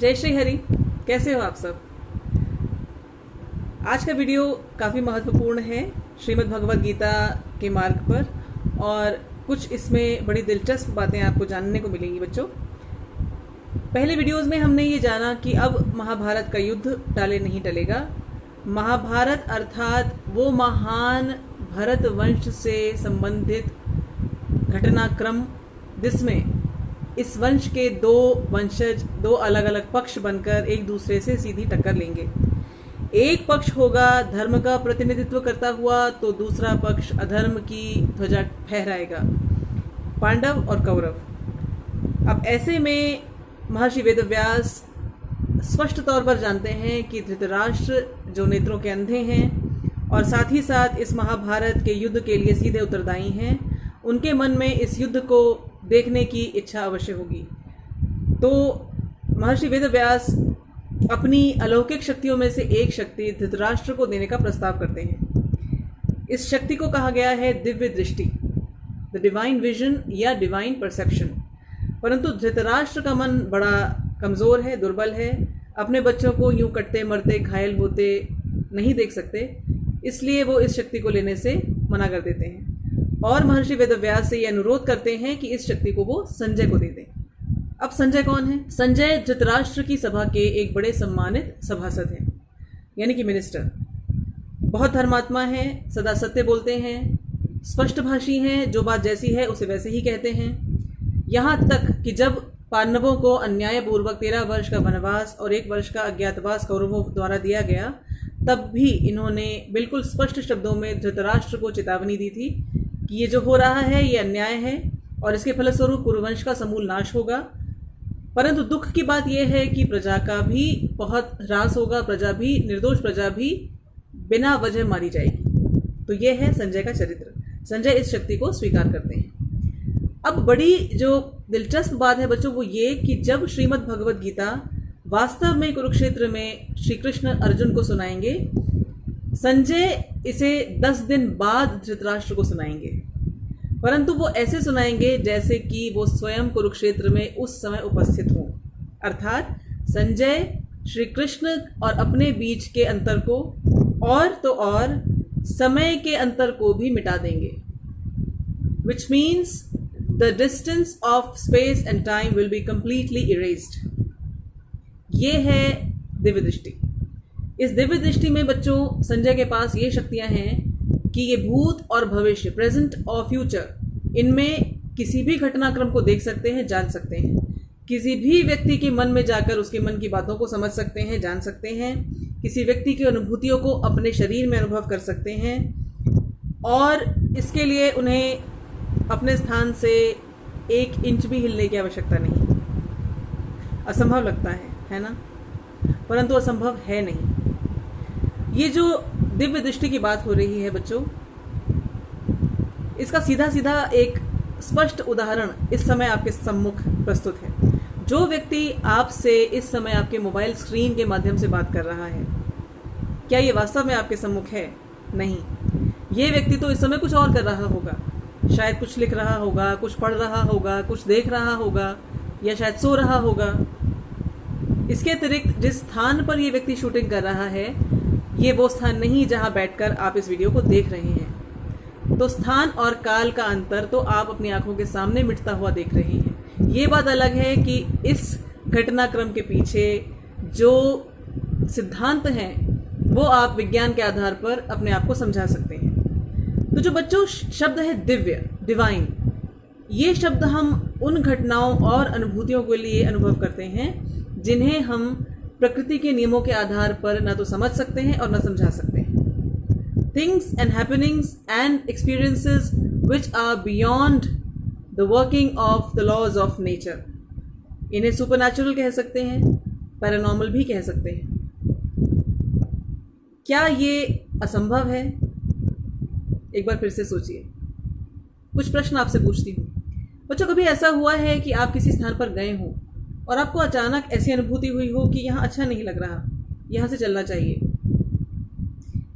जय श्री हरि। कैसे हो आप सब। आज का वीडियो काफ़ी महत्वपूर्ण है श्रीमद् भगवद गीता के मार्ग पर, और कुछ इसमें बड़ी दिलचस्प बातें आपको जानने को मिलेंगी बच्चों। पहले वीडियोस में हमने ये जाना कि अब महाभारत का युद्ध टाले नहीं टलेगा। महाभारत अर्थात वो महान भरत वंश से संबंधित घटनाक्रम जिसमें इस वंश के दो वंशज दो अलग अलग पक्ष बनकर एक दूसरे से सीधी टक्कर लेंगे। एक पक्ष होगा धर्म का प्रतिनिधित्व करता हुआ, तो दूसरा पक्ष अधर्म की ध्वजा फहराएगा, पांडव और कौरव। अब ऐसे में महर्षि वेदव्यास स्पष्ट तौर पर जानते हैं कि धृतराष्ट्र जो नेत्रों के अंधे हैं और साथ ही साथ इस महाभारत के युद्ध के लिए सीधे उत्तरदायी हैं, उनके मन में इस युद्ध को देखने की इच्छा अवश्य होगी। तो महर्षि वेदव्यास अपनी अलौकिक शक्तियों में से एक शक्ति धृतराष्ट्र को देने का प्रस्ताव करते हैं। इस शक्ति को कहा गया है दिव्य दृष्टि, द डिवाइन विजन या डिवाइन परसेप्शन। परंतु धृतराष्ट्र का मन बड़ा कमज़ोर है, दुर्बल है, अपने बच्चों को यूं कटते मरते घायल होते नहीं देख सकते, इसलिए वो इस शक्ति को लेने से मना कर देते हैं और महर्षि वेदव्यास से ये अनुरोध करते हैं कि इस शक्ति को वो संजय को दे दें। अब संजय कौन है? संजय धृतराष्ट्र की सभा के एक बड़े सम्मानित सभासद हैं, यानी कि मिनिस्टर। बहुत धर्मात्मा हैं, सदा सत्य बोलते हैं, स्पष्टभाषी हैं, जो बात जैसी है उसे वैसे ही कहते हैं। यहाँ तक कि जब पांडवों को अन्यायपूर्वक 13 वर्ष का वनवास और 1 वर्ष का अज्ञातवास कौरवों द्वारा दिया गया, तब भी इन्होंने बिल्कुल स्पष्ट शब्दों में धृतराष्ट्र को चेतावनी दी थी कि ये जो हो रहा है ये अन्याय है और इसके फलस्वरूप कुरुवंश का समूल नाश होगा। परंतु दुख की बात यह है कि प्रजा का भी बहुत ह्रास होगा, प्रजा भी, निर्दोष प्रजा भी बिना वजह मारी जाएगी। तो ये है संजय का चरित्र। संजय इस शक्ति को स्वीकार करते हैं। अब बड़ी जो दिलचस्प बात है बच्चों वो ये कि जब श्रीमद् भगवद गीता वास्तव में कुरुक्षेत्र में श्री कृष्ण अर्जुन को सुनाएंगे, संजय इसे 10 दिन बाद धृतराष्ट्र को सुनाएंगे, परंतु वो ऐसे सुनाएंगे जैसे कि वो स्वयं कुरुक्षेत्र में उस समय उपस्थित हों। अर्थात संजय श्री कृष्ण और अपने बीच के अंतर को और तो और समय के अंतर को भी मिटा देंगे, which means the distance of space and time will be completely erased। ये है दिव्य दृष्टि। इस दिव्य दृष्टि में बच्चों संजय के पास ये शक्तियां हैं कि ये भूत और भविष्य, प्रेजेंट और फ्यूचर, इनमें किसी भी घटनाक्रम को देख सकते हैं, जान सकते हैं। किसी भी व्यक्ति के मन में जाकर उसके मन की बातों को समझ सकते हैं, जान सकते हैं। किसी व्यक्ति की अनुभूतियों को अपने शरीर में अनुभव कर सकते हैं और इसके लिए उन्हें अपने स्थान से 1 इंच भी हिलने की आवश्यकता नहीं। असंभव लगता है ना? परंतु असंभव है नहीं। ये जो दिव्य दृष्टि की बात हो रही है बच्चों, इसका सीधा सीधा एक स्पष्ट उदाहरण इस समय आपके सम्मुख प्रस्तुत है। जो व्यक्ति आपसे इस समय आपके मोबाइल स्क्रीन के माध्यम से बात कर रहा है, क्या ये वास्तव में आपके सम्मुख है? नहीं। ये व्यक्ति तो इस समय कुछ और कर रहा होगा, शायद कुछ लिख रहा होगा, कुछ पढ़ रहा होगा, कुछ देख रहा होगा, या शायद सो रहा होगा। इसके अतिरिक्त जिस स्थान पर ये व्यक्ति शूटिंग कर रहा है, ये वो स्थान नहीं जहां बैठकर आप इस वीडियो को देख रहे हैं। तो स्थान और काल का अंतर तो आप अपनी आंखों के सामने मिटता हुआ देख रहे हैं। ये बात अलग है कि इस घटनाक्रम के पीछे जो सिद्धांत हैं वो आप विज्ञान के आधार पर अपने आप को समझा सकते हैं। तो जो बच्चों शब्द है दिव्य, डिवाइन, ये शब्द हम उन घटनाओं और अनुभूतियों के लिए अनुभव करते हैं जिन्हें हम प्रकृति के नियमों के आधार पर ना तो समझ सकते हैं और ना समझा सकते हैं। Things and happenings and experiences which are beyond the working of the laws of nature. इन्हें सुपरनैचुरल कह सकते हैं, पैरानॉर्मल भी कह सकते हैं। क्या ये असंभव है? एक बार फिर से सोचिए। कुछ प्रश्न आपसे पूछती हूँ बच्चों। कभी ऐसा हुआ है कि आप किसी स्थान पर गए हों और आपको अचानक ऐसी अनुभूति हुई हो कि यहाँ अच्छा नहीं लग रहा, यहाँ से चलना चाहिए?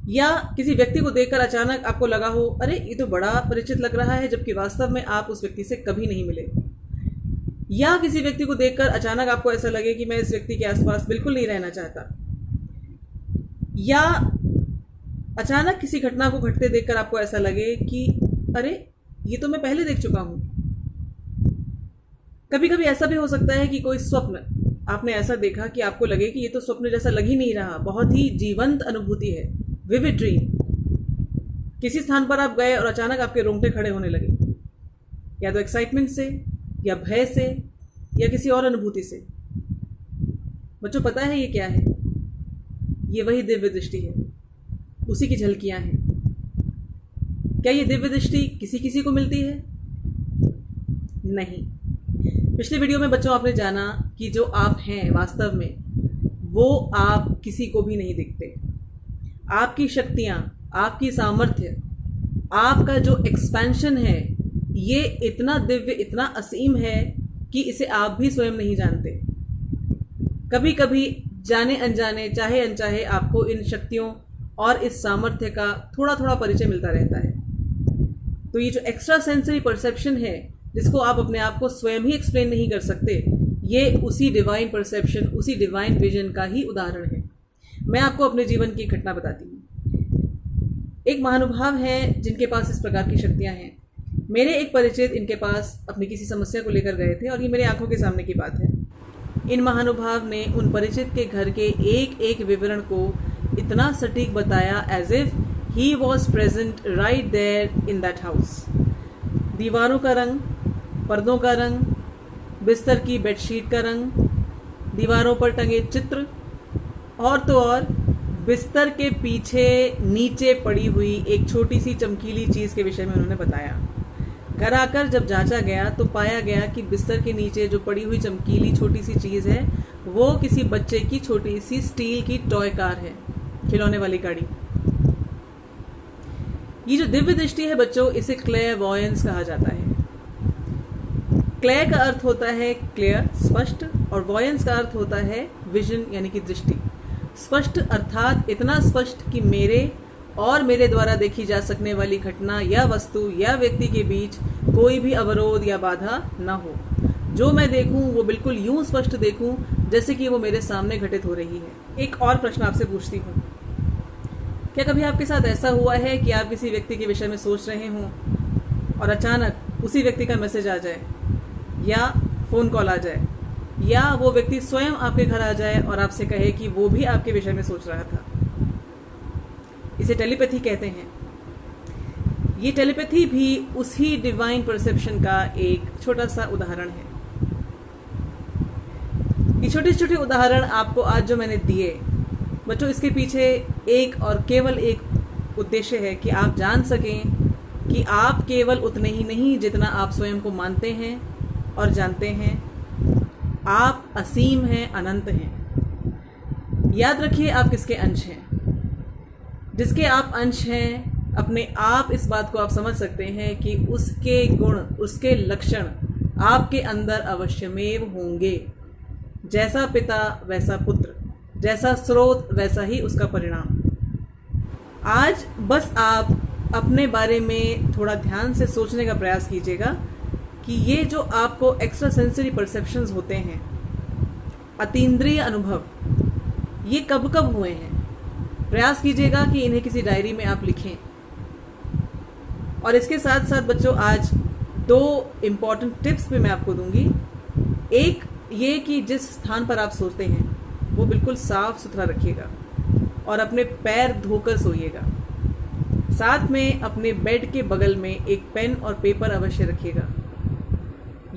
या किसी व्यक्ति को देखकर अचानक आपको लगा हो, अरे ये तो बड़ा परिचित लग रहा है, जबकि वास्तव में आप उस व्यक्ति से कभी नहीं मिले? या किसी व्यक्ति को देखकर अचानक आपको ऐसा लगे कि मैं इस व्यक्ति के आसपास बिल्कुल नहीं रहना चाहता, या अचानक किसी घटना को घटते देखकर आपको ऐसा लगे कि अरे ये तो मैं पहले देख चुका हूं। कभी कभी ऐसा भी हो सकता है कि कोई स्वप्न आपने ऐसा देखा कि आपको लगे कि ये तो स्वप्न जैसा लग ही नहीं रहा, बहुत ही जीवंत अनुभूति है, विविड ड्रीम। किसी स्थान पर आप गए और अचानक आपके रोंगटे खड़े होने लगे, या तो एक्साइटमेंट से, या भय से, या किसी और अनुभूति से। बच्चों पता है ये क्या है? ये वही दिव्य दृष्टि है, उसी की झलकियां हैं। क्या ये दिव्य दृष्टि किसी किसी को मिलती है? नहीं। पिछले वीडियो में बच्चों आपने जाना कि जो आप हैं वास्तव में, वो आप किसी को भी नहीं दिखते। आपकी शक्तियां, आपकी सामर्थ्य, आपका जो एक्सपेंशन है, ये इतना दिव्य, इतना असीम है कि इसे आप भी स्वयं नहीं जानते। कभी कभी जाने अनजाने, चाहे अनचाहे, आपको इन शक्तियों और इस सामर्थ्य का थोड़ा थोड़ा परिचय मिलता रहता है। तो ये जो एक्स्ट्रा सेंसरी परसेप्शन है, जिसको आप अपने आप को स्वयं ही एक्सप्लेन नहीं कर सकते, ये उसी डिवाइन परसेप्शन, उसी डिवाइन विजन का ही उदाहरण है। मैं आपको अपने जीवन की घटना बताती हूँ। एक महानुभाव हैं जिनके पास इस प्रकार की शक्तियाँ हैं। मेरे एक परिचित इनके पास अपनी किसी समस्या को लेकर गए थे, और ये मेरे आंखों के सामने की बात है। इन महानुभाव ने उन परिचित के घर के एक एक विवरण को इतना सटीक बताया, as if he was present right there in that house. दीवारों का रंग, पर्दों का रंग, बिस्तर की बेडशीट का रंग, दीवारों पर टंगे चित्र, और तो और बिस्तर के पीछे नीचे पड़ी हुई एक छोटी सी चमकीली चीज़ के विषय में उन्होंने बताया। घर आकर जब जांचा गया तो पाया गया कि बिस्तर के नीचे जो पड़ी हुई चमकीली छोटी सी चीज़ है, वो किसी बच्चे की छोटी सी स्टील की टॉय कार है, खिलौने वाली गाड़ी। ये जो दिव्य दृष्टि है बच्चों, इसे क्लेयरवॉयंस कहा जाता है। क्लेयर का अर्थ होता है क्लियर, स्पष्ट, और वॉयंस का अर्थ होता है विजन, यानी कि दृष्टि। स्पष्ट अर्थात इतना स्पष्ट कि मेरे और मेरे द्वारा देखी जा सकने वाली घटना या वस्तु या व्यक्ति के बीच कोई भी अवरोध या बाधा न हो। जो मैं देखूं वो बिल्कुल यूं स्पष्ट देखूं जैसे कि वो मेरे सामने घटित हो रही है। एक और प्रश्न आपसे पूछती हूँ, क्या कभी आपके साथ ऐसा हुआ है कि आप किसी व्यक्ति के विषय में सोच रहे हों और अचानक उसी व्यक्ति का मैसेज आ जाए, या फ़ोन कॉल आ जाए, या वो व्यक्ति स्वयं आपके घर आ जाए और आपसे कहे कि वो भी आपके विषय में सोच रहा था? इसे टेलीपैथी कहते हैं। ये टेलीपैथी भी उसी डिवाइन परसेप्शन का एक छोटा सा उदाहरण है। ये छोटे छोटे उदाहरण आपको आज जो मैंने दिए बच्चों, इसके पीछे एक और केवल एक उद्देश्य है कि आप जान सकें कि आप केवल उतने ही नहीं जितना आप स्वयं को मानते हैं और जानते हैं। आप असीम हैं, अनंत हैं। याद रखिए आप किसके अंश हैं। जिसके आप अंश हैं, अपने आप इस बात को आप समझ सकते हैं कि उसके गुण, उसके लक्षण आपके अंदर अवश्यमेव होंगे। जैसा पिता वैसा पुत्र, जैसा स्रोत वैसा ही उसका परिणाम। आज बस आप अपने बारे में थोड़ा ध्यान से सोचने का प्रयास कीजिएगा कि ये जो आपको एक्स्ट्रा सेंसरी परसेप्शंस होते हैं, अतीन्द्रिय अनुभव, ये कब कब हुए हैं। प्रयास कीजिएगा कि इन्हें किसी डायरी में आप लिखें। और इसके साथ साथ बच्चों आज 2 इम्पॉर्टेंट टिप्स भी मैं आपको दूंगी। एक ये कि जिस स्थान पर आप सोते हैं वो बिल्कुल साफ सुथरा रखिएगा और अपने पैर धोकर सोइएगा। साथ में अपने बेड के बगल में एक पेन और पेपर अवश्य रखिएगा।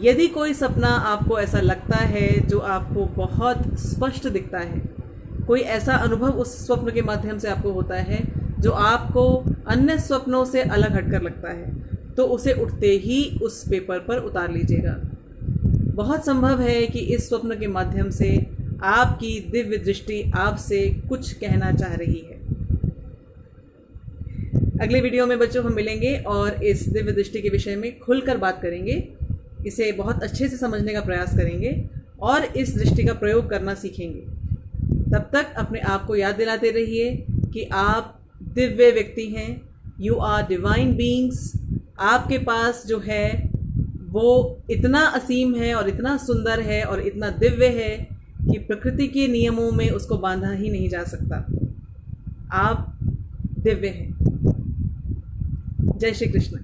यदि कोई सपना आपको ऐसा लगता है जो आपको बहुत स्पष्ट दिखता है, कोई ऐसा अनुभव उस स्वप्न के माध्यम से आपको होता है जो आपको अन्य स्वप्नों से अलग हटकर लगता है, तो उसे उठते ही उस पेपर पर उतार लीजिएगा। बहुत संभव है कि इस स्वप्न के माध्यम से आपकी दिव्य दृष्टि आपसे कुछ कहना चाह रही है। अगले वीडियो में बच्चों हम मिलेंगे और इस दिव्य दृष्टि के विषय में खुलकर बात करेंगे, इसे बहुत अच्छे से समझने का प्रयास करेंगे और इस दृष्टि का प्रयोग करना सीखेंगे। तब तक अपने आप को याद दिलाते रहिए कि आप दिव्य व्यक्ति हैं, यू आर डिवाइन बीइंग्स। आपके पास जो है वो इतना असीम है और इतना सुंदर है और इतना दिव्य है कि प्रकृति के नियमों में उसको बांधा ही नहीं जा सकता। आप दिव्य हैं। जय श्री कृष्ण।